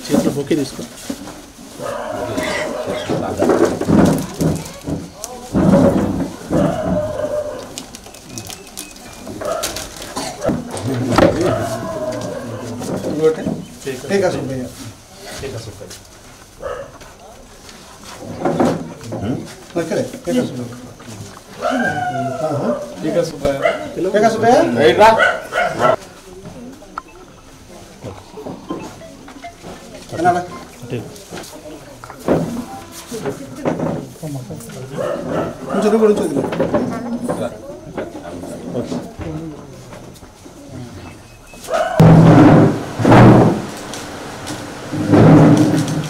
చేతిలో బొకే తీసుకో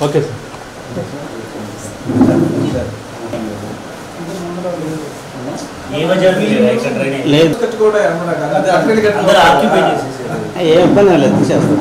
okay sir లేదు ఏ ఇబ్బంది లేదు తీసేస్తాం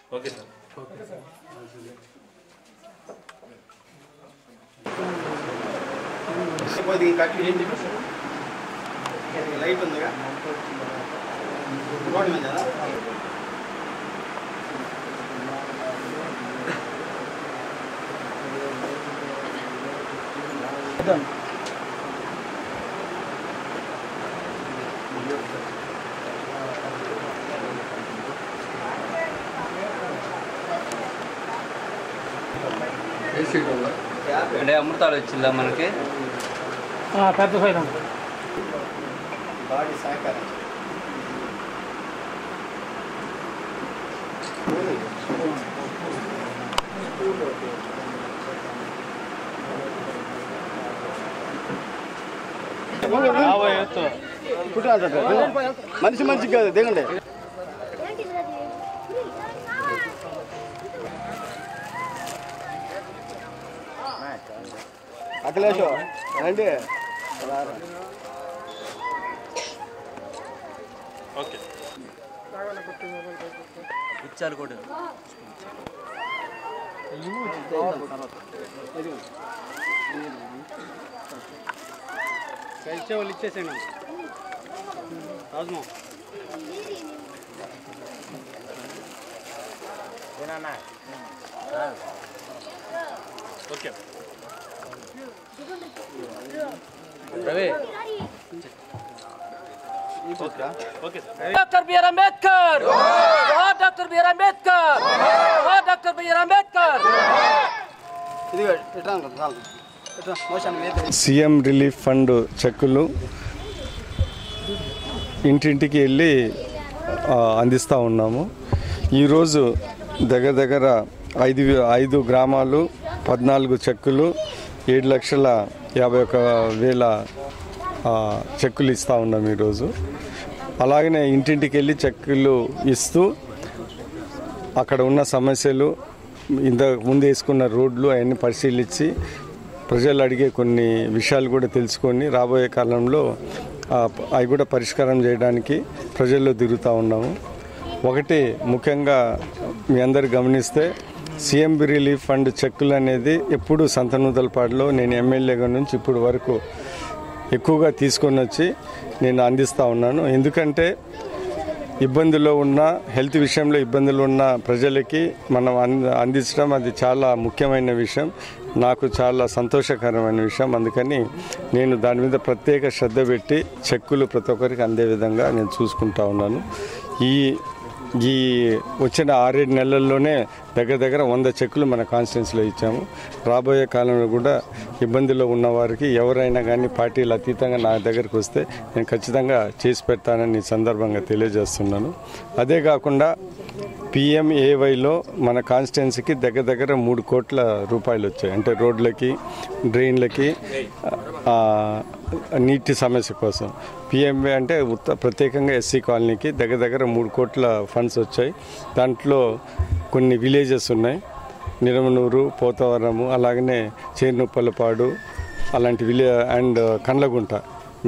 ఓకే సార్ లైట్ ఉందిగా రోడ్ మీద అంటే అమృతాలు వచ్చిందా మనకి పెద్ద ఫైన్ బాడీ సహకారం మనిషి మనిషికి కాదు దిగండి అఖిలేష్ రండి. ఓకే ఇచ్చారు కూడా ఇచ్చే వాళ్ళు ఇచ్చేసేయండి రాజమో. Okay Ravi doctor B R Ambedkar, doctor B R Ambedkar, doctor B R Ambedkar. CM relief fund చెక్కులు ఇంటింటికి వెళ్ళి అందిస్తూ ఉన్నాము. ఈరోజు దగ్గర 5 గ్రామాలు 14 చెక్కులు 7,51,000 చెక్కులు ఇస్తూ ఉన్నాం ఈరోజు. అలాగనే ఇంటింటికి వెళ్ళి చెక్కులు ఇస్తూ అక్కడ ఉన్న సమస్యలు, ఇంతకు ముందు వేసుకున్న రోడ్లు అవన్నీ పరిశీలించి ప్రజలు అడిగే కొన్ని విషయాలు కూడా తెలుసుకొని రాబోయే కాలంలో అవి కూడా పరిష్కారం చేయడానికి ప్రజల్లో తిరుగుతూ ఉన్నాము. ఒకటి ముఖ్యంగా మీ అందరు గమనిస్తే సీఎం రిలీఫ్ ఫండ్ చెక్కులు అనేది ఎప్పుడు సంతనూతలపాడులో నేను ఎమ్మెల్యేగా నుంచి ఇప్పుడు వరకు ఎక్కువగా తీసుకొని వచ్చి నేను అందిస్తూ ఉన్నాను. ఎందుకంటే ఇబ్బందుల్లో ఉన్న హెల్త్ విషయంలో ఇబ్బందులు ఉన్న ప్రజలకి మనం అందించడం అది చాలా ముఖ్యమైన విషయం, నాకు చాలా సంతోషకరమైన విషయం. అందుకని నేను దాని మీద ప్రత్యేక శ్రద్ధ పెట్టి చెక్కులు ప్రతి ఒక్కరికి అందే విధంగా నేను చూసుకుంటా ఉన్నాను. ఈ వచ్చిన 6-7 నెలల్లోనే దగ్గర 100 చెక్కులు మన కాన్స్టిట్యున్సీలో ఇచ్చాము. రాబోయే కాలంలో కూడా ఇబ్బందుల్లో ఉన్న వారికి ఎవరైనా కానీ పార్టీలు అతీతంగా నా దగ్గరికి వస్తే నేను ఖచ్చితంగా చేసి పెడతానని ఈ సందర్భంగా తెలియజేస్తున్నాను. అదే కాకుండా PMAYలో మన కాన్స్టిట్యున్సీకి దగ్గర 3 కోట్ల రూపాయలు వచ్చాయి. అంటే రోడ్లకి, డ్రైన్లకి, నీటి సమస్య కోసం. PMA అంటే ప్రత్యేకంగా SC కాలనీకి దగ్గర 3 కోట్ల ఫండ్స్ వచ్చాయి. దాంట్లో కొన్ని విలేజెస్ ఉన్నాయి, నిరమనూరు, పోతవరము, అలాగనే చేర్నుప్పలపాడు అలాంటి అండ్ కండ్లగుంట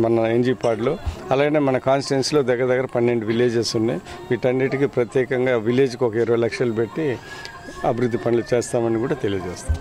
మన ఎన్జీపాడులో, అలాగే మన కాన్స్టిట్యున్సీలో దగ్గర 12 విలేజెస్ ఉన్నాయి. వీటన్నిటికీ ప్రత్యేకంగా విలేజ్కి ఒక 20 లక్షలు పెట్టి అభివృద్ధి పనులు చేస్తామని కూడా తెలియజేస్తాం.